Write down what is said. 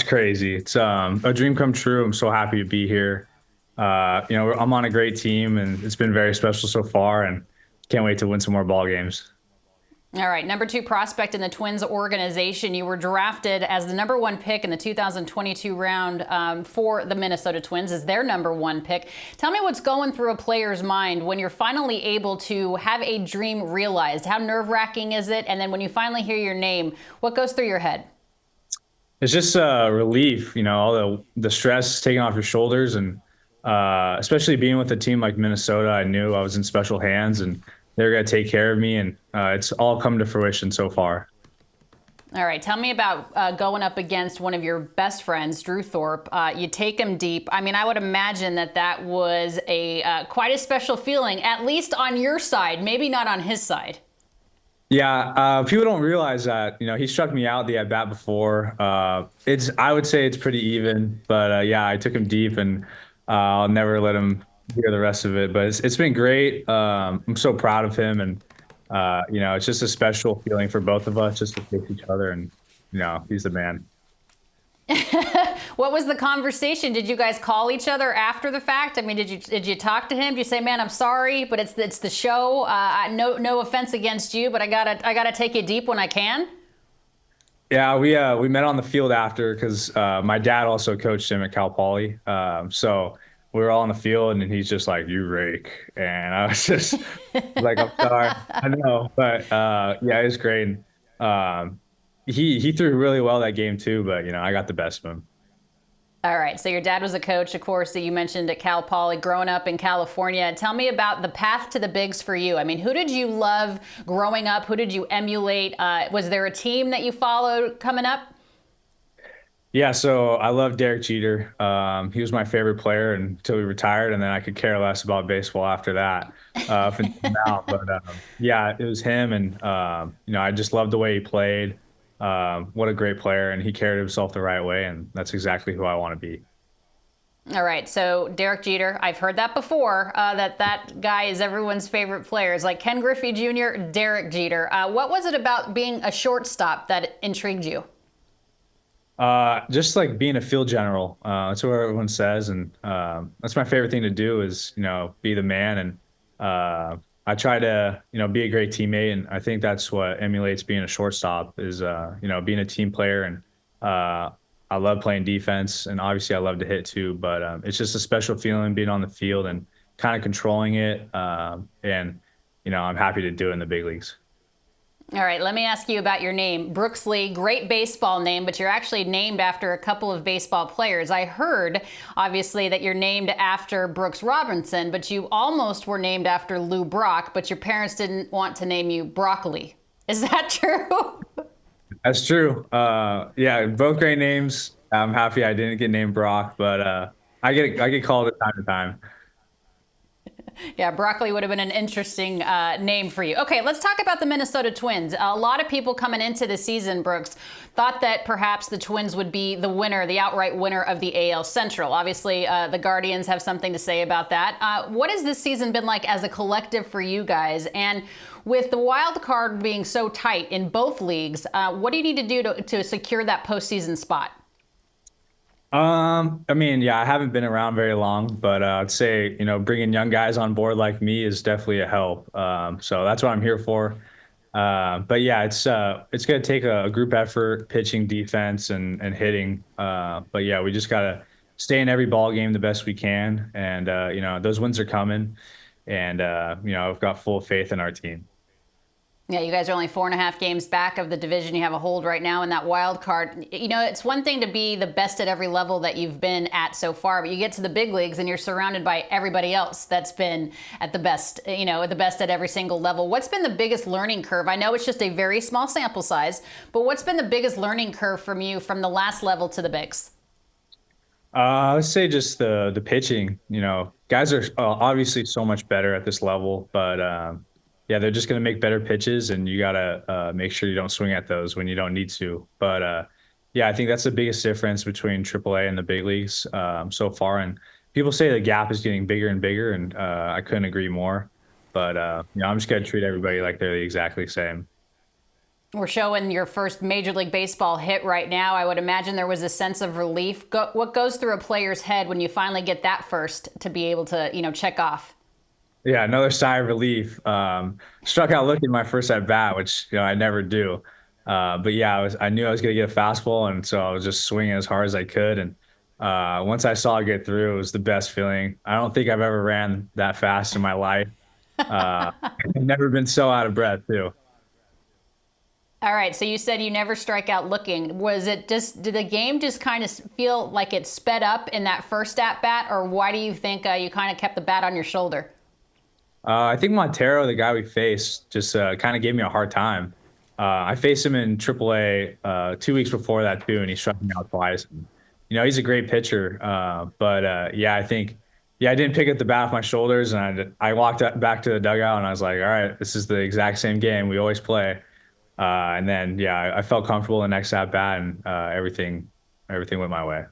crazy. It's a dream come true. I'm so happy to be here. I'm on a great team, and it's been very special so far. And can't wait to win some more ball games. All right, number 2 prospect in the Twins organization. You were drafted as the number 1 pick in the 2022 round for the Minnesota Twins as their number 1 pick. Tell me what's going through a player's mind when you're finally able to have a dream realized. How nerve-wracking is it? And then when you finally hear your name, what goes through your head? It's just relief, all the stress taken off your shoulders, and especially being with a team like Minnesota. I knew I was in special hands, and they're gonna take care of me, and it's all come to fruition so far. All right, tell me about going up against one of your best friends, Drew Thorpe. You take him deep. I mean, I would imagine that was a quite a special feeling, at least on your side, maybe not on his side. Yeah, people don't realize that. He struck me out the at bat before. I would say it's pretty even, but yeah, I took him deep, and I'll never let him hear the rest of it. But it's been great. I'm so proud of him, and it's just a special feeling for both of us just to face each other, and he's the man. What was the conversation? Did you guys call each other after the fact? I mean, did you talk to him? Did you say, "Man, I'm sorry, but it's the show. No offense against you, but I gotta take you deep when I can." Yeah, we met on the field after because my dad also coached him at Cal Poly. So we were all on the field, and he's just like, "You rake," and I was just like, "I'm sorry, I know," but yeah, it was great. He threw really well that game too, but I got the best of him. All right, so your dad was a coach, of course, that you mentioned at Cal Poly, growing up in California. Tell me about the path to the bigs for you. I mean, who did you love growing up? Who did you emulate? Was there a team that you followed coming up? Yeah, so I love Derek Jeter. He was my favorite player until he retired, and then I could care less about baseball after that. Up until now, but yeah, it was him, and I just loved the way he played. What a great player, and he carried himself the right way, and that's exactly who I want to be. All right, so Derek Jeter, I've heard that before, that guy is everyone's favorite player. It's like Ken Griffey Jr., Derek Jeter. What was it about being a shortstop that intrigued you? Just like being a field general. That's what everyone says, and that's my favorite thing to do is be the man, and I try to be a great teammate, and I think that's what emulates being a shortstop is being a team player, and I love playing defense, and obviously I love to hit too, but it's just a special feeling being on the field and kind of controlling it, and I'm happy to do it in the big leagues. All right, let me ask you about your name. Brooks Lee, great baseball name, but you're actually named after a couple of baseball players. I heard, obviously, that you're named after Brooks Robinson, but you almost were named after Lou Brock, but your parents didn't want to name you Broccoli. Is that true? That's true. Yeah, both great names. I'm happy I didn't get named Brock, but I get called it time to time. Yeah, Broccoli would have been an interesting name for you. Okay, let's talk about the Minnesota Twins. A lot of people coming into the season, Brooks, thought that perhaps the Twins would be the winner, the outright winner of the AL Central. Obviously, the Guardians have something to say about that. What has this season been like as a collective for you guys? And with the wild card being so tight in both leagues, what do you need to do to secure that postseason spot? I mean, yeah, I haven't been around very long, but I'd say, bringing young guys on board like me is definitely a help. So that's what I'm here for. But yeah, it's going to take a group effort, pitching, defense, and hitting. But yeah, we just got to stay in every ball game the best we can. And, those wins are coming. And, I've got full faith in our team. Yeah, you guys are only 4.5 games back of the division you have a hold right now in that wild card. It's one thing to be the best at every level that you've been at so far, but you get to the big leagues and you're surrounded by everybody else that's been at the best, at the best at every single level. What's been the biggest learning curve? I know it's just a very small sample size, but what's been the biggest learning curve from you from the last level to the bigs? Let's say just the pitching. Guys are obviously so much better at this level, but yeah, they're just going to make better pitches, and you got to make sure you don't swing at those when you don't need to. But yeah, I think that's the biggest difference between AAA and the big leagues so far. And people say the gap is getting bigger and bigger, and I couldn't agree more. But I'm just going to treat everybody like they're the exactly same. We're showing your first Major League Baseball hit right now. I would imagine there was a sense of relief. What goes through a player's head when you finally get that first to be able to, check off? Yeah, another sigh of relief. Struck out looking my first at bat, which I never do. But yeah, I knew I was gonna get a fastball, and so I was just swinging as hard as I could. And once I saw it get through, it was the best feeling. I don't think I've ever ran that fast in my life. I've never been so out of breath too. All right, so you said you never strike out looking. Did the game just kind of feel like it sped up in that first at bat, or why do you think you kind of kept the bat on your shoulder? I think Montero, the guy we faced, just kind of gave me a hard time. I faced him in AAA 2 weeks before that too, and he struck me out twice. And, he's a great pitcher, but yeah, I didn't pick up the bat off my shoulders, and I walked back to the dugout, and I was like, all right, this is the exact same game we always play. And then yeah, I felt comfortable the next at bat, and everything went my way.